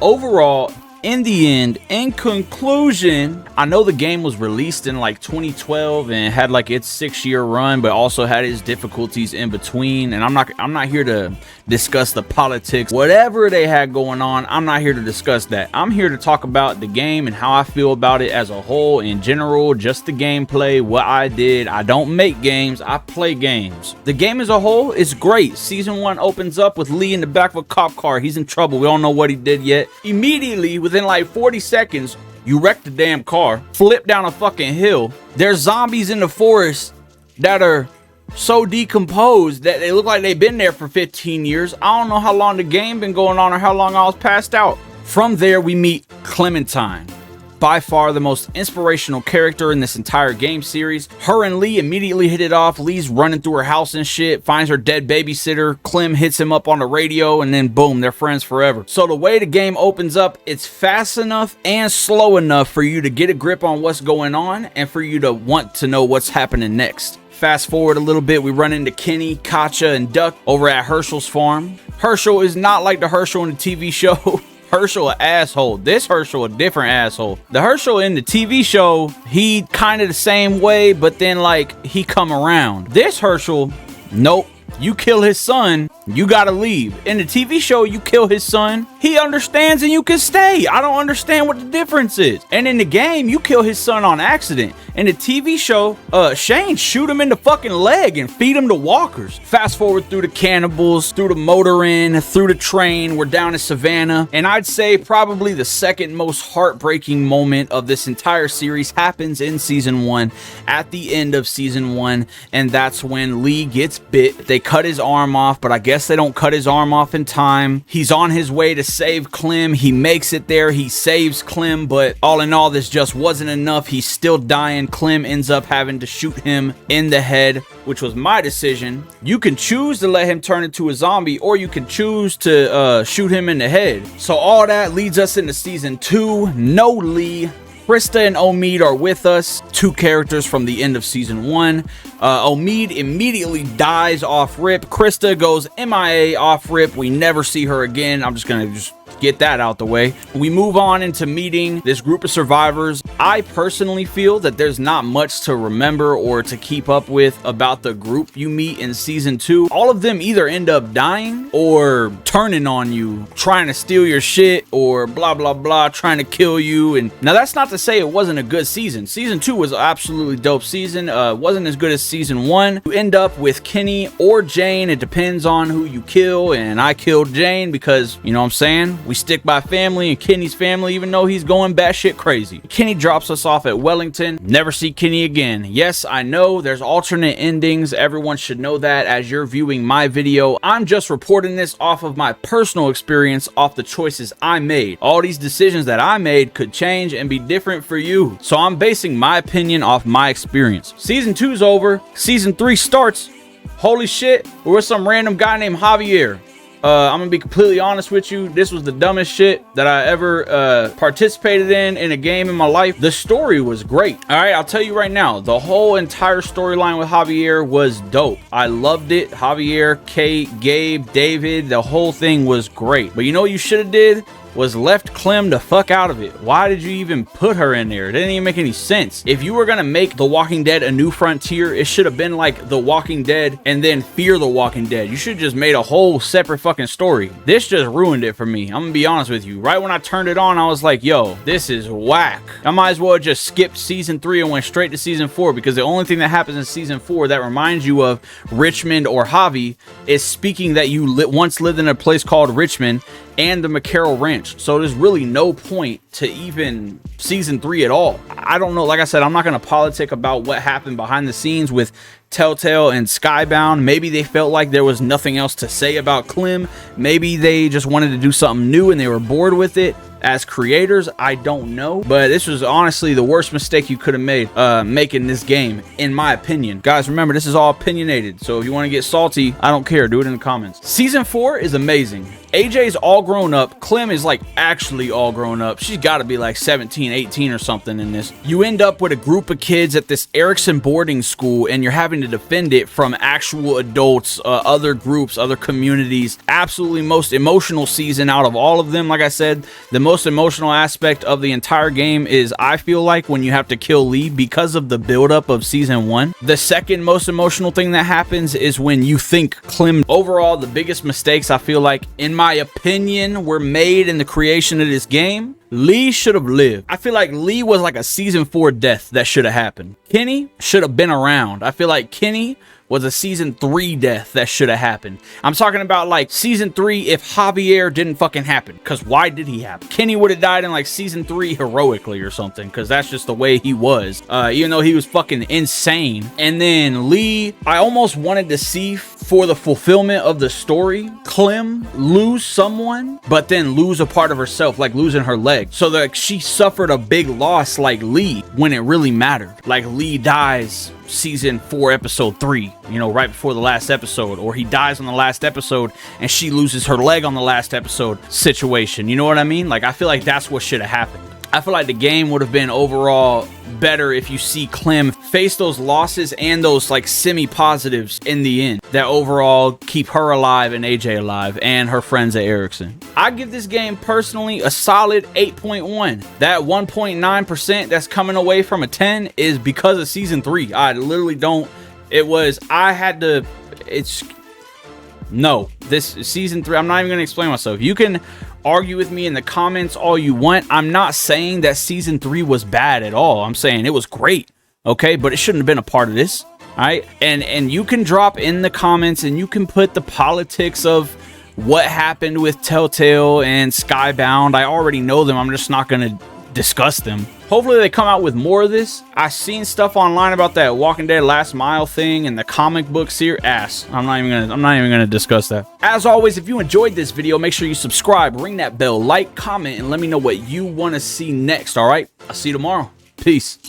overall, in the end, in conclusion, I know the game was released in like 2012 and had like its 6-year run, but also had its difficulties in between. And I'm not here to discuss the politics, whatever they had going on. I'm not here to discuss that. I'm here to talk about the game and how I feel about it as a whole, in general, just the gameplay, what I did. I don't make games, I play games. The game as a whole is great. Season 1 opens up with Lee in the back of a cop car. He's in trouble. We don't know what he did yet. Immediately, within like 40 seconds, you wreck the damn car, flip down a fucking hill. There's zombies in the forest that are so decomposed that they look like they've been there for 15 years. I don't know how long the game been going on or how long I was passed out. From there, we meet Clementine. By far the most inspirational character in this entire game series. Her and Lee immediately hit it off. Lee's running through her house and shit, finds her dead babysitter. Clem hits him up on the radio, and then boom, they're friends forever. So the way the game opens up, it's fast enough and slow enough for you to get a grip on what's going on and for you to want to know what's happening next. Fast forward a little bit, we run into Kenny, Katja, and Duck over at Herschel's farm. Herschel is not like the Herschel in the TV show. Herschel an asshole. This Herschel a different asshole. The Herschel in the TV show, he kind of the same way, but then like he come around. This Herschel, nope. You kill his son, you gotta leave. In the TV show, you kill his son, he understands and you can stay. I don't understand what the difference is. And in the game, you kill his son on accident. In the TV show, Shane shoot him in the fucking leg and feed him to walkers. Fast forward through the cannibals, through the motor inn, through the train, we're down in Savannah. And I'd say probably the second most heartbreaking moment of this entire series happens in season 1, at the end of season 1. And that's when Lee gets bit. They cut his arm off, but I guess they don't cut his arm off in time. He's on his way to save Clem. He makes it there. He saves Clem, but all in all, this just wasn't enough. He's still dying. Clem ends up having to shoot him in the head, which was my decision. You can choose to let him turn into a zombie, or you can choose to shoot him in the head. So all that leads us into season 2. No Lee. Christa and Omid are with us, 2 characters from the end of season 1. Omid immediately dies off rip. Christa goes MIA off rip. We never see her again. I'm just gonna get that out the way. We move on into meeting this group of survivors. I personally feel that there's not much to remember or to keep up with about the group you meet in season 2. All of them either end up dying or turning on you, trying to steal your shit, or blah blah blah, trying to kill you. And now that's not to say it wasn't a good season. Season 2 was an absolutely dope season. Wasn't as good as season 1. You end up with Kenny or Jane. It depends on who you kill, and I killed Jane because, you know what I'm saying, we stick by family and Kenny's family, even though he's going batshit crazy. Kenny drops us off at Wellington. Never see Kenny again. Yes, I know there's alternate endings. Everyone should know that as you're viewing my video. I'm just reporting this off of my personal experience, off the choices I made. All these decisions that I made could change and be different for you. So I'm basing my opinion off my experience. Season 2's over. Season 3 starts. Holy shit, we're with some random guy named Javier. I'm gonna be completely honest with you. This was the dumbest shit that I ever participated in a game in my life. The story was great. All right, I'll tell you right now, the whole entire storyline with Javier was dope. I loved it. Javier, Kate, Gabe, David, the whole thing was great. But you know what you should have did? Was left Clem the fuck out of it. Why did you even put her in there? It didn't even make any sense. If you were gonna make The Walking Dead a new frontier, it should have been like The Walking Dead and then Fear the Walking Dead. You should have just made a whole separate fucking story. This just ruined it for me. I'm gonna be honest with you. Right when I turned it on, I was like, yo, this is whack. I might as well just skip season 3 and went straight to season 4, because the only thing that happens in season 4 that reminds you of Richmond or Javi is speaking that you once lived in a place called Richmond and the McCarroll Ranch. So there's really no point to even season 3 at all. I don't know. Like I said, I'm not going to politic about what happened behind the scenes with Telltale and Skybound. Maybe they felt like there was nothing else to say about Clem. Maybe they just wanted to do something new and they were bored with it. As creators, I don't know, but this was honestly the worst mistake you could have made making this game, in my opinion. Guys, remember, this is all opinionated, so if you want to get salty, I don't care. Do it in the comments. Season 4 is amazing. AJ's all grown up. Clem is like actually all grown up. She's got to be like 17, 18 or something in this. You end up with a group of kids at this Erickson boarding school, and you're having to defend it from actual adults, other groups, other communities. Absolutely most emotional season out of all of them. Like I said, the most emotional aspect of the entire game is, I feel like, when you have to kill Lee because of the buildup of season 1. The second most emotional thing that happens is when you think Clem. Overall, the biggest mistakes I feel like, in my opinion, were made in the creation of this game. Lee should have lived. I feel like Lee was like a season 4 death that should have happened. Kenny should have been around. I feel like Kenny was a season 3 death that should have happened. I'm talking about like season 3 if Javier didn't fucking happen. Because why did he happen? Kenny would have died in like season 3 heroically or something. Because that's just the way he was. Even though he was fucking insane. And then Lee, I almost wanted to see, for the fulfillment of the story, Clem lose someone, but then lose a part of herself, like losing her leg. So that she suffered a big loss like Lee when it really mattered. Like Lee dies season 4 episode 3, you know, right before the last episode, or he dies on the last episode and she loses her leg on the last episode situation. You know what I mean? Like, I feel like that's what should have happened. I feel like the game would have been overall better if you see Clem face those losses and those like semi-positives in the end that overall keep her alive and AJ alive and her friends at Erickson. I give this game personally a solid 8.1. That 1.9% that's coming away from a 10 is because of season 3. I literally don't. No, this season 3, I'm not even going to explain myself. You can argue with me in the comments all you want. I'm not saying that season 3 was bad at all. I'm saying it was great, okay? But it shouldn't have been a part of this, all right? And you can drop in the comments and you can put the politics of what happened with Telltale and Skybound. I already know them. I'm just not going to discuss them. Hopefully they come out with more of this. I've seen stuff online about that Walking Dead Last Mile thing and the comic book series. I'm not even gonna discuss that. As always, if you enjoyed this video, make sure you subscribe, ring that bell, like, comment, and let me know what you want to see next. All right, I'll see you tomorrow. Peace.